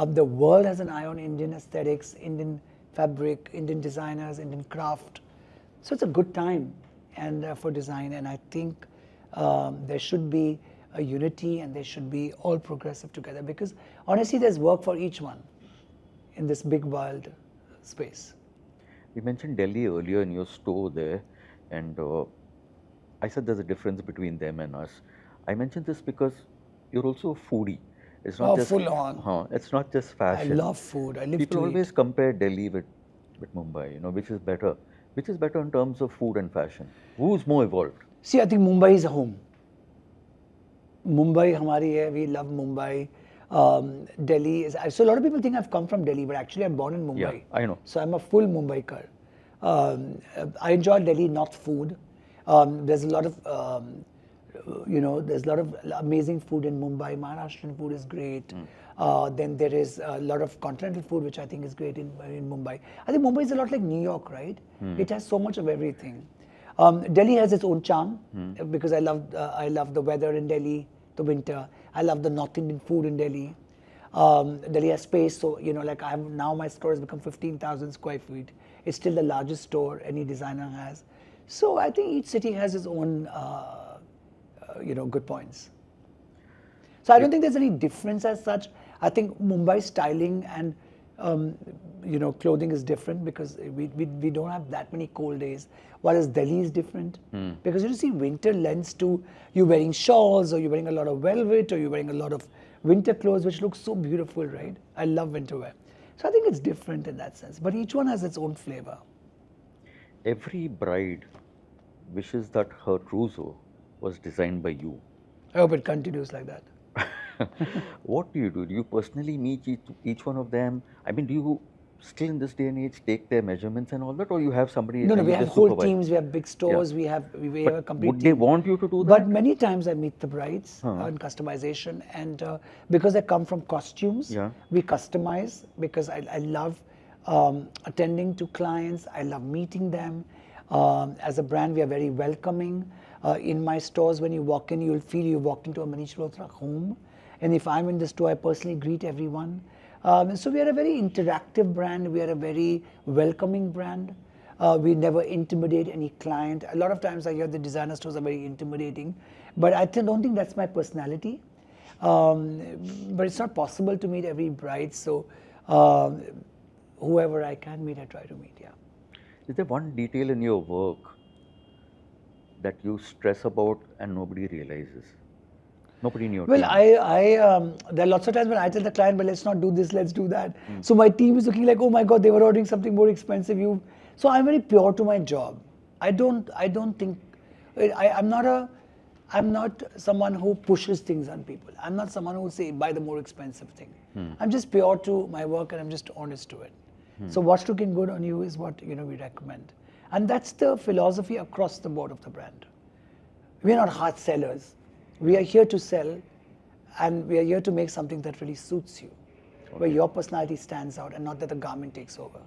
The world has an eye on Indian aesthetics, Indian fabric, Indian designers, Indian craft. So it's a good time and for design, and I think there should be a unity and they should be all progressive together, because honestly there's work for each one in this big world space. You mentioned Delhi earlier in your store there, and I said there's a difference between them and us. I mentioned this because you're also a foodie. It's not just full on. It's not just fashion. I love food. I live People to always eat. compare Delhi with Mumbai. Which is better? Which is better in terms of food and fashion? Who's more evolved? See, I think Mumbai is a home. Mumbai hamari hai. We love Mumbai. Delhi is. So a lot of people think I've come from Delhi, but actually I'm born in Mumbai. Yeah, I know. So I'm a full Mumbaikar. I enjoy Delhi, not food. There's a lot of, there's a lot of amazing food in Mumbai. Maharashtrian food is great. Then there is a lot of continental food, which I think is great in Mumbai. I think Mumbai is a lot like New York, right? It has so much of everything. Delhi has its own charm because I love the weather in Delhi, the winter. I love the North Indian food in Delhi. Delhi has space, so now my store has become 15,000 square feet. It's still the largest store any designer has. So I think each city has its own, good points. So I don't think there's any difference as such. I think Mumbai styling and clothing is different because we don't have that many cold days. Whereas Delhi is different because you see winter lends to you wearing shawls, or you're wearing a lot of velvet, or you're wearing a lot of winter clothes, which looks so beautiful, right? I love winter wear. So I think it's different in that sense, but each one has its own flavor. Every bride wishes that her trousseau was designed by you. I hope it continues like that. What do? Do you personally meet each one of them? I mean, do you still in this day and age take their measurements and all that, or you have somebody? No, and we you have just whole supervise? teams, we have big stores, Yeah. we have a complete Would team. they want you to do that? But many times I meet the brides on customization, and because I come from costumes, we customize because I love attending to clients. I love meeting them. As a brand, we are very welcoming. In my stores, when you walk in, you'll feel you walked into a Manish Malhotra home. And if I'm in the store, I personally greet everyone. So we are a very interactive brand. We are a very welcoming brand. We never intimidate any client. A lot of times I hear the designer stores are very intimidating, but I don't think that's my personality. But it's not possible to meet every bride, so whoever I can meet, I try to meet, yeah. Is there one detail in your work that you stress about and nobody realizes? Nobody in your Well, team? there are lots of times when I tell the client, but let's not do this, let's do that. So my team is looking like, oh my God, they were ordering something more expensive. So I'm very pure to my job. I don't think, I'm not someone who pushes things on people. I'm not someone who will say, buy the more expensive thing. I'm just pure to my work and I'm just honest to it. So what's looking good on you is what we recommend. And that's the philosophy across the board of the brand. We're not hard sellers. We are here to sell, and we are here to make something that really suits you, where your personality stands out and not that the garment takes over.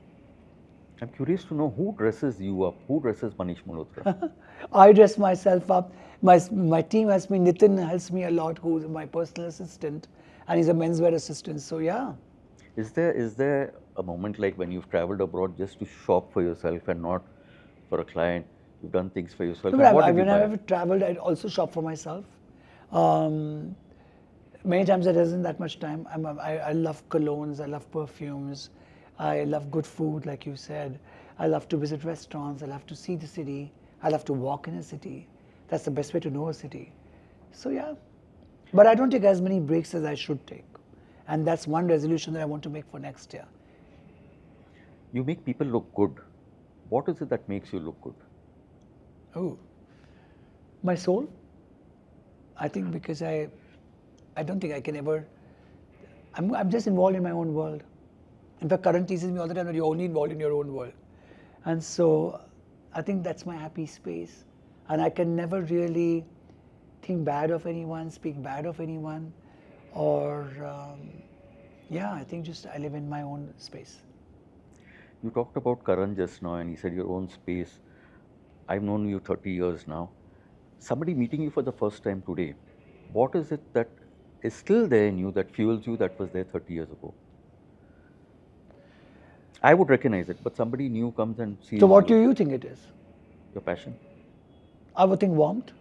I'm curious to know who dresses you up. Who dresses Manish Malhotra? I dress myself up. My team helps me. Nitin helps me a lot, who's my personal assistant, and he's a menswear assistant. So yeah. Is there a moment like when you've traveled abroad just to shop for yourself and not for a client? You've done things for yourself. No, And but what did you when buy? I've traveled, I also shop for myself. Many times there isn't that much time. I love colognes, I love perfumes, I love good food, like you said. I love to visit restaurants, I love to see the city, I love to walk in a city. That's the best way to know a city. So yeah, but I don't take as many breaks as I should take. And that's one resolution that I want to make for next year. You make people look good. What is it that makes you look good? Oh, my soul. I think because I don't think I can ever. I'm just involved in my own world. In fact, Karan teases me all the time that you're only involved in your own world, and so I think that's my happy space. And I can never really think bad of anyone, speak bad of anyone, or I think just I live in my own space. You talked about Karan just now, and he said your own space. I've known you 30 years now. Somebody meeting you for the first time today, what is it that is still there in you that fuels you that was there 30 years ago? I would recognize it, but somebody new comes and sees So what do you think it is? your passion. I would think warmth.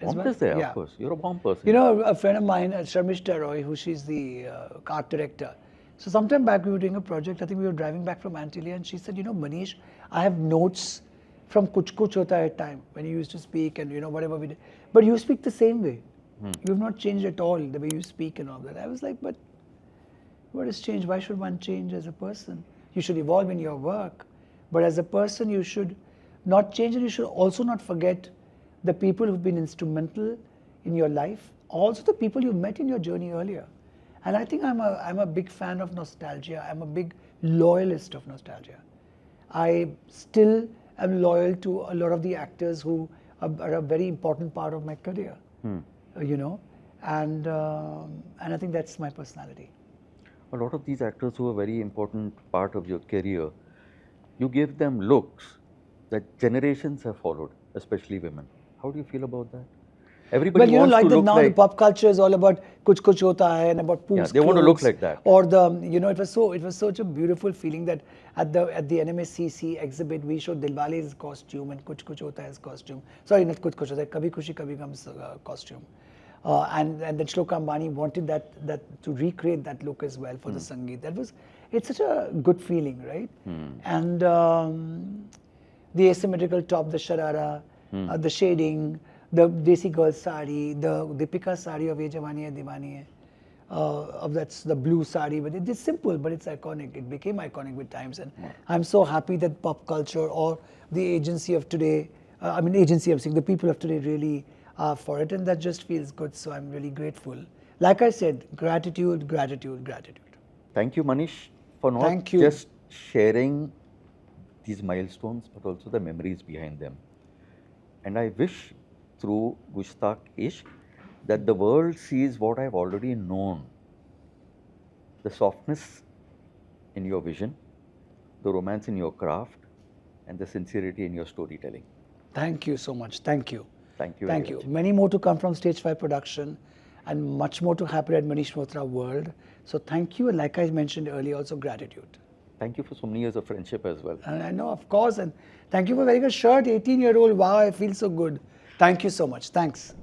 as Warmth well. is there, Yeah. of course. You're a warm person. You know, a friend of mine, Sharmishta Roy, who she's the art director. So sometime back we were doing a project. I think we were driving back from Antillia, and she said, you know, Manish, I have notes from Kuch Kuch Hota Hai time when you used to speak and you know whatever we did. But you speak the same way. You've not changed at all the way you speak and all that. I was like, but what has changed? Why should one change as a person? You should evolve in your work, but as a person you should not change, and you should also not forget the people who've been instrumental in your life, also the people you met in your journey earlier. And I think I'm a big fan of nostalgia. I'm a big loyalist of nostalgia. I still am loyal to a lot of the actors who are a very important part of my career, you know, and I think that's my personality. A lot of these actors who are very important part of your career, you give them looks that generations have followed, especially women. How do you feel about that? Everybody Well, you know, wants like to the, look now like, the pop culture is all about kuch kuch hota hai and about poofs. Yeah, they want to look clothes. like that. Or the, you know, it was such a beautiful feeling that at the NMSCC exhibit we showed Dilwale's costume and Kuch Kuch Hota Hai's costume. Sorry, not Kuch Kuch Hota Hai, Kabhi Khushi Kabhi Gham's costume. And then Shloka Ambani wanted that to recreate that look as well for the Sangeet. It's such a good feeling, right? And the asymmetrical top, the sharara, the shading, the Desi girl sari, the Deepika sari of Ye Jawani Hai Diwani Hai, that's the blue sari, but it's simple, but it's iconic. It became iconic with times, and I'm so happy that pop culture or the agency of today, I'm saying the people of today really are for it, and that just feels good. So I'm really grateful. Like I said, gratitude, gratitude, gratitude. Thank you, Manish, for not Thank you. just sharing these milestones, but also the memories behind them. And I wish through Gustakh Ishq that the world sees what I've already known. The softness in your vision, the romance in your craft, and the sincerity in your storytelling. Thank you so much. Thank you. Thank you. Thank very you. much. Many more to come from Stage 5 production and much more to happen at Manish Malhotra World. So thank you, and like I mentioned earlier, also gratitude. Thank you for so many years of friendship as well. And I know, of course, and thank you for wearing a shirt, 18-year-old. Wow, I feel so good. Thank you so much. Thanks.